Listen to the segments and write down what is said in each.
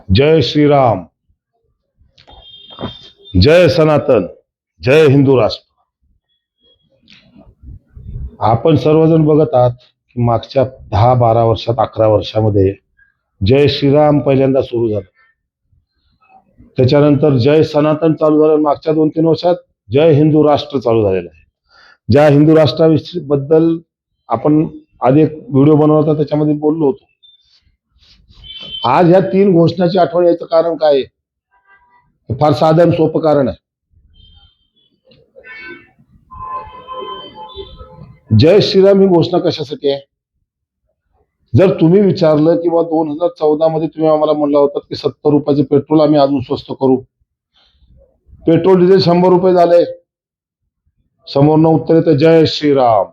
जय श्रीराम, जय सनातन, जय हिंदू राष्ट्र. आपण सर्वजण बघत आहात की मागच्या 10-12 वर्षात 11 वर्षामध्ये जय श्रीराम पहिल्यांदा सुरू झालं. त्याच्यानंतर जय सनातन चालू झालं. मागच्या 2-3 वर्षात जय हिंदू राष्ट्र चालू झालेलं आहे. ज्या हिंदू राष्ट्राबद्दल आपण आधी एक व्हिडिओ बनवला होता, त्याच्यामध्ये बोललो होतो. आज ह्या 3 घोषणाची आठवण यायचं कारण काय आहे? फार साधं सोपं कारण आहे. जय श्रीराम ही घोषणा कशासाठी आहे? जर तुम्ही विचारलं की 2014 मध्ये तुम्ही आम्हाला म्हणला होता की 70 रुपयाचे पेट्रोल आम्ही अजून स्वस्त करू, पेट्रोल डिझेल 100 रुपये झाले, समोरनं उत्तर येतं जय श्रीराम.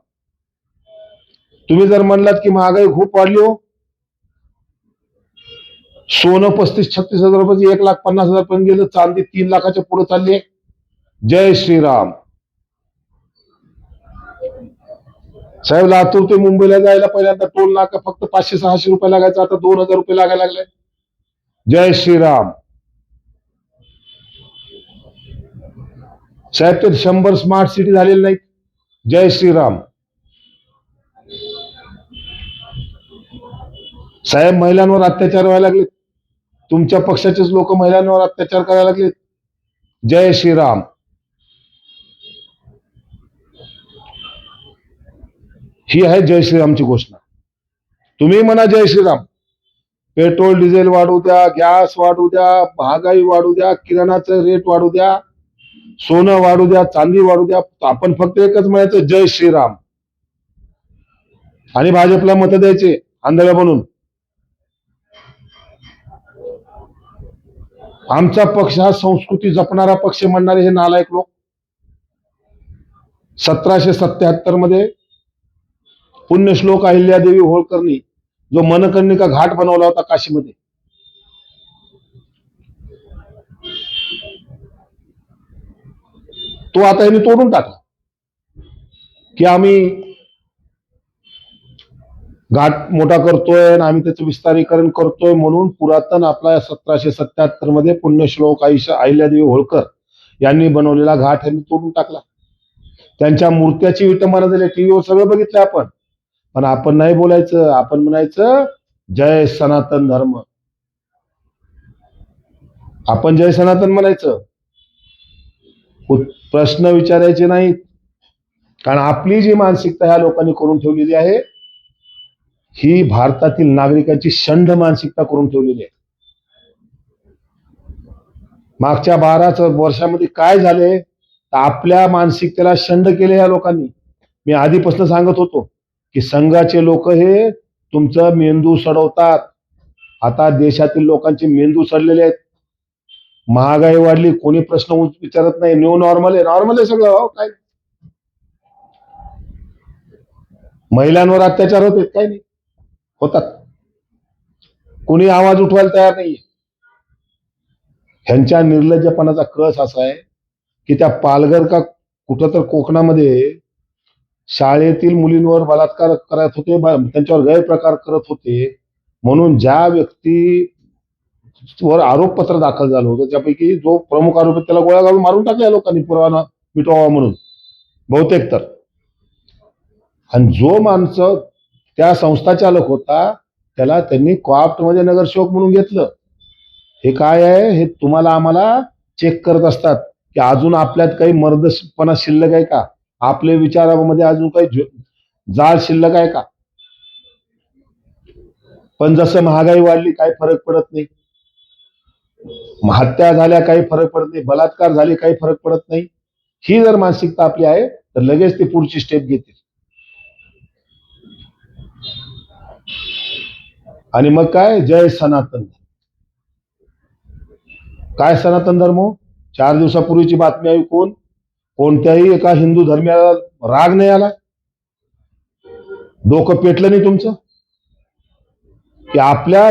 तुम्ही जर म्हणलात की महागाई खूप वाढली हो, सोनं 35-36 हजार रुपये 1,50,000 पर्यंत गेलं, चांदी 3 लाखाच्या पुढे चालली आहे, जय श्रीराम. साहेब, लातूर ते मुंबईला जायला पहिल्यांदा टोल नाका फक्त 500-600 रुपये लागायचा, आता 2,000 रुपये लागायला लागले, जय श्रीराम. साहेब, ते 100 स्मार्ट सिटी झालेले नाहीत, जय श्रीराम. साहेब, महिलांवर अत्याचार व्हायला लागले, तुमच्या पक्षाचेच लोक महिलांवर अत्याचार करायला लागले, जय श्रीराम. ही आहे जय श्रीरामची घोषणा. तुम्ही म्हणा जय श्रीराम, पेट्रोल डिझेल वाढू द्या, गॅस वाढू द्या, महागाई वाढू द्या, किराणाचं रेट वाढू द्या, सोनं वाढू द्या, चांदी वाढू द्या, आपण फक्त एकच म्हणायचं जय श्रीराम. आणि भाजपला मत द्यायचे आंधळ्या बनून. आमचा पक्ष हा संस्कृती जपणारा पक्ष म्हणणारे हे नालायक लोक 1777 मध्ये पुण्यश्लोक अहिल्यादेवी होळकरनी जो मनकर्णिका घाट बनवला होता काशीमध्ये, तो आता यांनी तोडून टाकला की आम्ही घाट मोठा करतोय आणि आम्ही त्याचं विस्तारीकरण करतोय म्हणून. पुरातन आपला 1777 मध्ये पुण्यश्लोक अहिल्यादेवी होळकर यांनी बनवलेला घाट यांनी तोडून टाकला. त्यांच्या मूर्त्याची विटंबना झाली, टीव्हीवर सगळं बघितलं आपण. पण आपण नाही बोलायचं, आपण म्हणायचं जय सनातन धर्म. आपण जय सनातन म्हणायचं, प्रश्न विचारायचे नाहीत. कारण आपली जी मानसिकता ह्या लोकांनी करून ठेवलेली आहे, ही भारतातील नागरिकांची षंड मानसिकता करून ठेवलेली आहे. मागच्या 12 वर्षामध्ये काय झाले, आपल्या मानसिकतेला षंड केले या लोकांनी. मी आधीपासून सांगत होतो की संघाचे लोक हे तुमचं मेंदू सडवतात. आता देशातील लोकांचे मेंदू सडलेले आहेत. महागाई वाढली, कोणी प्रश्न विचारत नाही. न्यू नॉर्मल आहे, नॉर्मल आहे सगळं. काय महिलांवर अत्याचार होते, काय नाही होतात, कोणी आवाज उठवायला तयार नाहीये. ह्यांच्या निर्लज्जपणाचा कस असा आहे की त्या पालघर का कुठं तर कोकणामध्ये शाळेतील मुलींवर बलात्कार करत होते, त्यांच्यावर गैरप्रकार करत होते म्हणून ज्या व्यक्तीवर आरोपपत्र दाखल झालं होतं, त्यापैकी जो प्रमुख आरोपी त्याला गोळ्या घालून मारून टाकल्या लोकांनी पुरावा मिटवावा म्हणून बहुतेक तर. आणि जो माणसं त्या संस्था चालक होता त्याला त्यांनी कोऑप्ट मध्ये नगरसेवक म्हणून घेतलं. हे काय आहे, हे तुम्हाला आम्हाला चेक करत असतात की अजून आपल्यात काही मर्दपणा शिल्लक आहे का, आपल्या विचारामध्ये अजून काही जाळ शिल्लक आहे का. पण जसं महागाई वाढली काही फरक पडत नाही, हत्या झाल्या काही फरक पडत नाही, बलात्कार झाले काही फरक पडत नाही. ही जर मानसिकता आपली आहे तर लगेच ते पुढची स्टेप घेतील. आणि मग काय जय सनातन. काय सनातन धर्म? 4 दिवसापूर्वीची बातमी ऐकून कोणत्याही एका हिंदू धर्मियाला राग नाही आला? डोकं पेटलं नाही तुमचं की आपल्या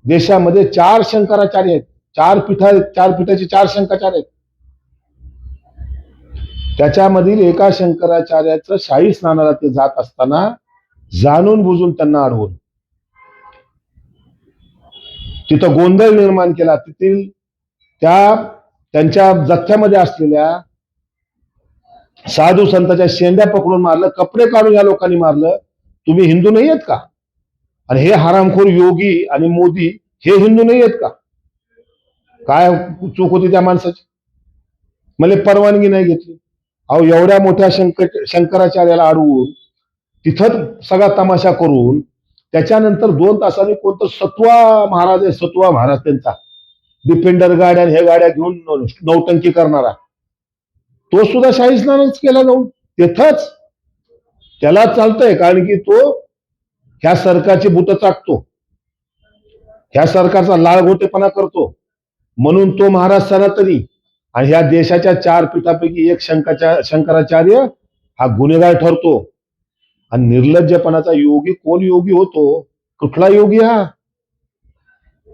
देशामध्ये 4 शंकराचार्य आहेत, 4 पीठाचे 4 शंकराचार्य आहेत. त्याच्यामधील एका शंकराचार्याचं शाही स्नानाला ते जात असताना जाणून बुजून त्यांना अडवून तिथं गोंधळ निर्माण केला, तेथील त्यांच्या जथ्यामध्ये असलेल्या साधू संतांच्या शेंड्या पकडून मारलं, कपडे काढून या लोकांनी मारलं. तुम्ही हिंदू नाही आहेत का? आणि हे हरामखोर योगी आणि मोदी हे हिंदू नाही आहेत का? काय चूक होती त्या माणसाची? मला परवानगी नाही घेतली. अहो, एवढ्या मोठ्या शंकराचार्याला अडवून तिथं सगळा तमाशा करून त्याच्यानंतर 2 तासांनी कोणतं सत्वा महाराज आहे, सत्वा महाराज त्यांचा डिफेंडर गाड्या हे गाड्या घेऊन नौटंकी करणारा, तो सुद्धा शाही स्नानच केला जाऊन तिथंच. त्याला चालतंय कारण की तो ह्या सरकारची बुट चाटतो, ह्या सरकारचा लाळघोटेपणा करतो, म्हणून तो महाराज सनातनी आणि ह्या देशाच्या 4 पीठापैकी एक शंकराचार्य हा गुन्हेगार ठरतो. आणि निर्लज्जपणाचा योगी कोण योगी होतो? कुठला योगी? हा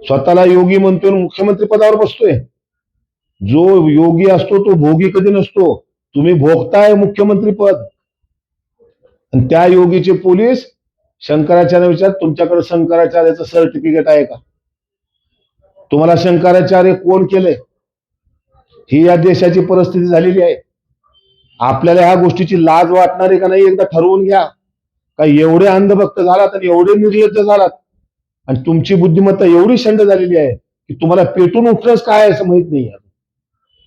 स्वतःला योगी म्हणतोय, मुख्यमंत्री पदावर बसतोय. जो योगी असतो तो भोगी कधी नसतो. तुम्ही भोगताय मुख्यमंत्री पद. आणि त्या योगीचे पोलीस शंकराचार्य विचार, तुमच्याकडे शंकराचार्याचं सर्टिफिकेट आहे का? तुम्हाला शंकराचार्य कोण केलंय? ही या देशाची परिस्थिती झालेली आहे. आपल्याला ह्या गोष्टीची लाज वाटणार आहे का नाही एकदा ठरवून घ्या. का एवढे अंधभक्त झालात आणि एवढे निर्लज्ज झालात आणि तुमची बुद्धिमत्ता एवढी शंड झालेली आहे की तुम्हाला पेटून उठणंच काय आहे असं माहित नाही.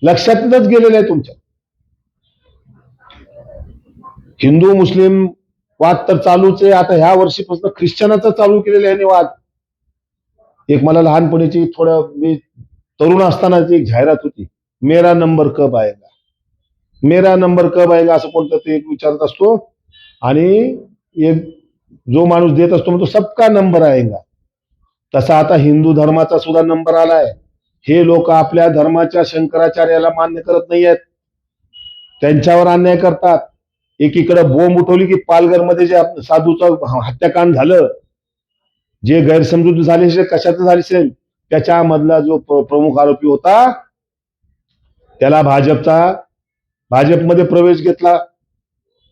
लक्षातच गेलेलं आहे तुमच्या. हिंदू मुस्लिम वाद तर चालूच आहे. आता ह्या वर्षीपासून ख्रिश्चनाचा चालू केलेला आहे वाद. एक मला लहानपणीची मी तरुण असतानाची एक जाहिरात होती, मेरा नंबर कब आएगा, मेरा नंबर कब आएगा असं कोणतं ते एक विचारत असतो आणि एक जो माणूस देत असतो म्हणतो सबका नंबर आएगा. तसा आता हिंदू धर्माचा सुद्धा नंबर आलाय. हे लोक आपल्या धर्माच्या शंकराचार्याला मान्य करत नाहीयेत, त्यांच्यावर अन्याय करतात. एकीकडे बोंब उठवली की पालघरमध्ये जे साधूचं हत्याकांड झालं, जे गैरसमजूत झाले असेल, कशाचं झाले असेल, त्याच्यामधला जो प्रमुख आरोपी होता त्याला भाजपमध्ये प्रवेश घेतला.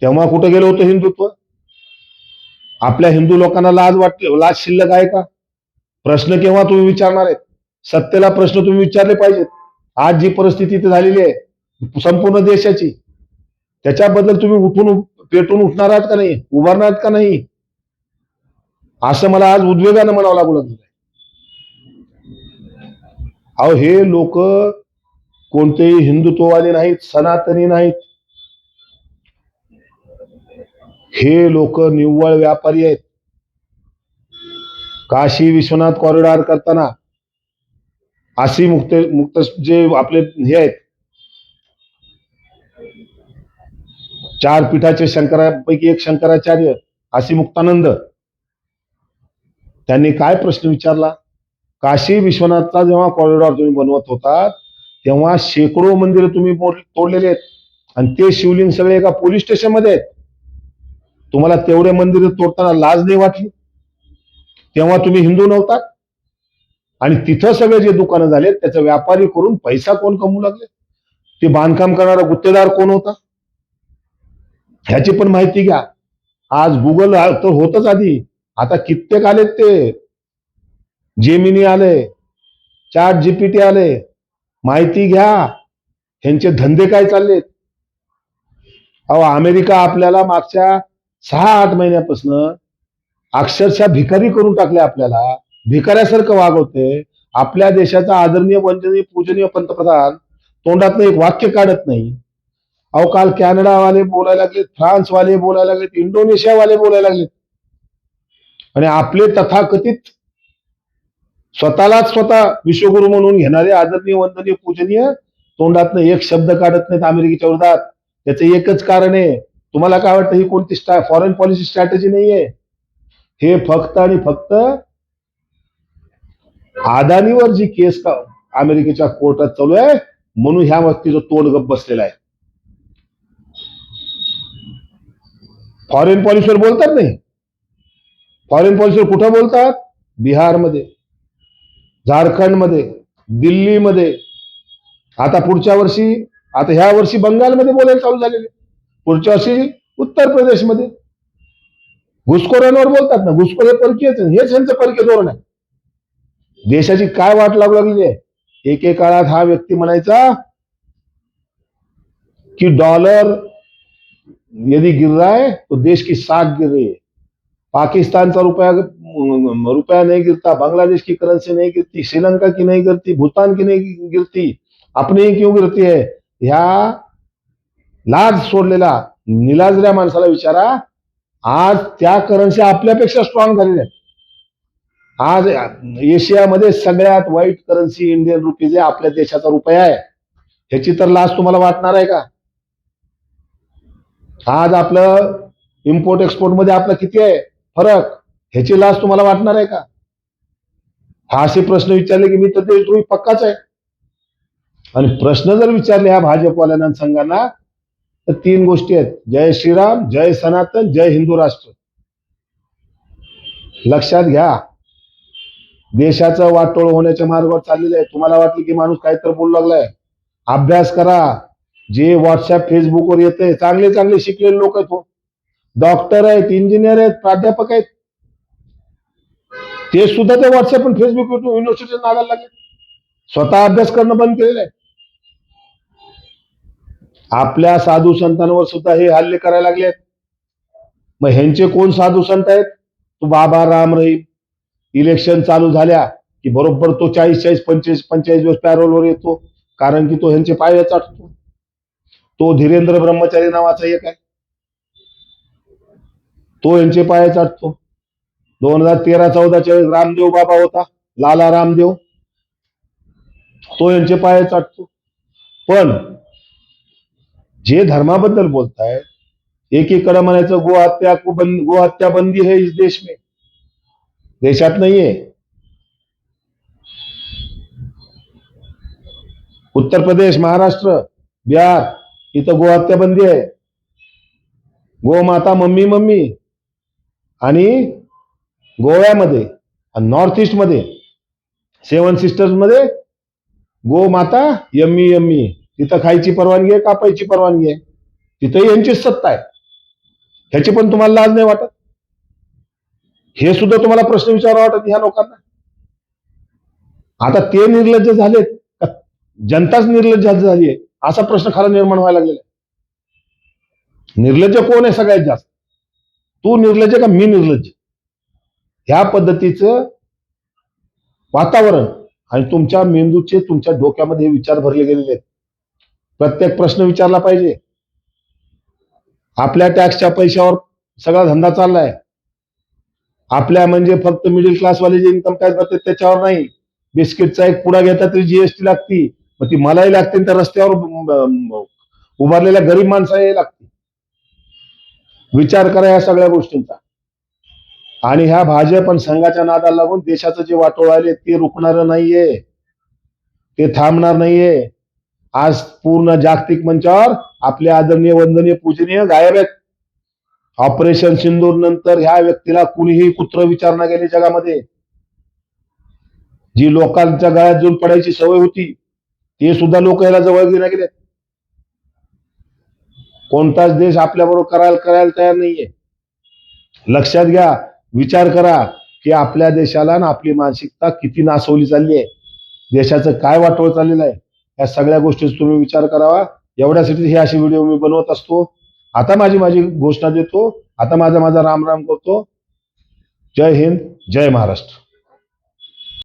तेव्हा कुठं गेलं होतं हिंदुत्व? आपल्या हिंदू लोकांना लाज शिल्लक आहे का? प्रश्न केव्हा तुम्ही विचारणार आहेत? सत्तेला प्रश्न तुम्ही विचारले पाहिजेत. आज जी परिस्थिती झालेली आहे संपूर्ण देशाची, त्याच्याबद्दल तुम्ही पेटून उठणार आहात का नाही? उभारणार का नाही? असं मला आज उद्वेगानं म्हणावं लागू लागलं. अहो, हे लोक कोणतेही हिंदुत्ववादी नाहीत, सनातनी नाहीत. हे लोक निव्वळ व्यापारी आहेत. काशी विश्वनाथ कॉरिडॉर करताना आशी मुक्त जे आपले हे आहेत 4 पीठाचे शंकरापैकी एक शंकराचार्य आशी मुक्तानंद, त्यांनी काय प्रश्न विचारला? काशी विश्वनाथचा जेव्हा कॉरिडॉर तुम्ही बनवत होता तेव्हा शेकडो मंदिरं तुम्ही तोडलेले आहेत आणि ते शिवलिंग सगळे एका पोलीस स्टेशनमध्ये आहेत. तुम्हाला तेवढे मंदिर तोडताना लाज नाही वाटली? तेव्हा तुम्ही हिंदू नव्हता. आणि तिथं सगळे जे दुकानं झाले त्याचा व्यापारी करून पैसा कोण कमवू लागले? ते बांधकाम करणारा गुत्तेदार कोण होता ह्याची पण माहिती घ्या. आज गुगल तर होतच आधी, आता कित्येक आलेत, ते जेमिनी आले, चॅट जीपीटी आले. माहिती घ्या ह्यांचे धंदे काय चाललेत. अहो, अमेरिका आपल्याला मागच्या 6-8 महिन्यापासून अक्षरशः भिकारी करून टाकले, आपल्याला भिकाऱ्यासारखं वागवते. आपल्या देशाचा आदरणीय वंदनीय पूजनीय पंतप्रधान तोंडातनं एक वाक्य काढत नाही. अहो, काल कॅनडावाले बोलायला लागलेत, फ्रान्सवाले बोलायला लागलेत, इंडोनेशियावाले बोलायला लागलेत. आणि आपले तथाकथित स्वतः विश्वगुरु म्हणून घेणारे आदरणीय वंदनीय पूजनीय तोंडातनं एक शब्द काढत नाहीत अमेरिकेच्या विरोधात. त्याचं एकच कारण आहे. तुम्हाला काय वाटतं ही कोणती फॉरेन पॉलिसी स्ट्रॅटेजी नाहीये? हे फक्त आणि फक्त अदानीवर जी केस अमेरिकेच्या कोर्टात चालू आहे म्हणून ह्या व्यक्तीचं तोंड गप्प बसलेला आहे. फॉरेन पॉलिसीवर बोलतात नाही. फॉरेन पॉलिसीवर कुठं बोलतात? बिहारमध्ये, झारखंडमध्ये, दिल्लीमध्ये, आता पुढच्या वर्षी, आता ह्या वर्षी बंगालमध्ये बोलायला चालू झालेले, पुढच्या वर्षी उत्तर प्रदेशमध्ये. घुसखोरांवर बोलतात ना. घुसखोर हे परकीयच, हेच यांचं परकीय धोरण आहे. देशाची काय वाट लागू लागली आहे? एकेकाळात हा व्यक्ती म्हणायचा कि डॉलर यदि गिर रहा है तो देश की साख गिर रही है। पाकिस्तान का रुपया रुपया नहीं गिरता, बांग्लादेश की करेंसी नहीं गिरती, श्रीलंका की नहीं गिरती, भूटान की नहीं गिरती, अपनी ही क्यों गिरती है? ह्या लाज सोडलेला निलाजऱ्या माणसाला विचारा, आज त्या करन्सी आपल्यापेक्षा स्ट्रॉंग झालेल्या आहेत. आज एशियामध्ये सगळ्यात वाईट करन्सी इंडियन रुपीज आहे, आपल्या देशाचा रुपया आहे. ह्याची तर लाज तुम्हाला वाटणार आहे का? आज आपलं इम्पोर्ट एक्सपोर्ट मध्ये आपलं किती आहे फरक, ह्याची लाज तुम्हाला वाटणार आहे का? हा असे प्रश्न विचारले की मी तर देशद्रोही पक्काच आहे. आणि प्रश्न जर विचारले ह्या भाजपवाल्यांना संघांना तर 3 गोष्टी आहेत: जय श्रीराम, जय सनातन, जय हिंदू राष्ट्र. लक्षात घ्या, देशाचं वाटोळ होण्याच्या मार्गावर चाललेलं आहे. तुम्हाला वाटलं की माणूस काहीतरी बोलू लागलाय, अभ्यास करा. जे व्हॉट्सअप फेसबुकवर येते चांगले चांगले शिकलेले लोक आहेत, डॉक्टर आहेत, इंजिनियर आहेत, प्राध्यापक आहेत, ते सुद्धा ते व्हॉट्सअप आणि फेसबुक युनिव्हर्सिटी नादायला लागले. स्वतः अभ्यास करणं बंद केलेलं आहे. आपल्या साधू संतांवर सुद्धा हे हल्ले करायला लागलेत. मग ह्यांचे कोण साधू संत आहेत? तो बाबा राम रहीम इलेक्शन चालू झाल्या की बरोबर तो 40-40, 45-45 दिवस पॅरोलवर येतो, कारण की तो ह्यांचे पाय चाटतो. तो धीरेंद्र ब्रह्मचारी नावाचा एक आहे, तो यांचे पाय चाटतो. 2013-14च्या वेळेस रामदेव बाबा होता, लाला रामदेव, तो यांचे पाय चाटतो. पण जे धर्माबद्दल बोलताय, एकीकडे म्हणायचं गोहत्या बंदी है इस देश में, देशात नाहीये. उत्तर प्रदेश, महाराष्ट्र, बिहार इथं गोहत्या बंदी आहे. गोमाता मम्मी मम्मी. आणि गोव्यामध्ये नॉर्थ ईस्ट मध्ये 7 सिस्टर्स मध्ये गोमाता यम्मी यम्मी. तिथं खायची परवानगी आहे, कापायची परवानगी आहे, तिथं यांचीच सत्ता आहे. ह्याची पण तुम्हाला लाज नाही वाटत? हे सुद्धा तुम्हाला प्रश्न विचारावा वाटत ह्या लोकांना? आता ते निर्लज्ज झालेत का जनताच निर्लज्ज झाली आहे, असा प्रश्न खरा निर्माण व्हायला लागलेला आहे. निर्लज्ज कोण आहे सगळ्यात जास्त? तू निर्लज्ज का मी निर्लज्ज? ह्या पद्धतीचं वातावरण आणि तुमच्या मेंदूचे, तुमच्या डोक्यामध्ये विचार भरले गेलेले आहेत. प्रत्येक प्रश्न विचारला पाहिजे. आपल्या टॅक्सच्या पैशावर सगळा धंदा चाललाय. आपल्या म्हणजे फक्त मिडल क्लासवाले जे इन्कम टॅक्स भरतात त्याच्यावर नाही. बिस्किटचा एक पुडा घेतला तरी जीएसटी लागती, मग ती मलाही लागते, त्या रस्त्यावर उभारलेल्या गरीब माणसालाही लागते. विचार करा या सगळ्या गोष्टींचा. आणि ह्या भाजप आणि संघाच्या नादाला लागून देशाचं जे वाटोळ आले ते रुकणार नाहीये, ते थांबणार नाहीये. आज पूर्ण जागतिक मंचावर आपले आदरणीय, वंदनीय, पूजनीय गायब आहेत. ऑपरेशन सिंदूर नंतर ह्या व्यक्तीला कुणीही कुत्र विचारणा गेली जगामध्ये. जी लोकांच्या गळ्यात जाऊन पडायची सवय होती ते सुद्धा लोक याला जवळ घेण्यात गेले. कोणताच देश आपल्याबरोबर करायला तयार नाहीये. लक्षात घ्या, विचार करा की आपल्या देशाला आणि आपली मानसिकता किती नासवली चालली आहे, देशाचं काय वाटोळ चाललेलं आहे. या सगळ्या गोष्टीचा तुम्ही विचार करावा. एवढ्यासाठी हे असे व्हिडिओ मी बनवत असतो. आता माझी घोषणा देतो. आता माझा राम राम करतो. जय हिंद, जय महाराष्ट्र.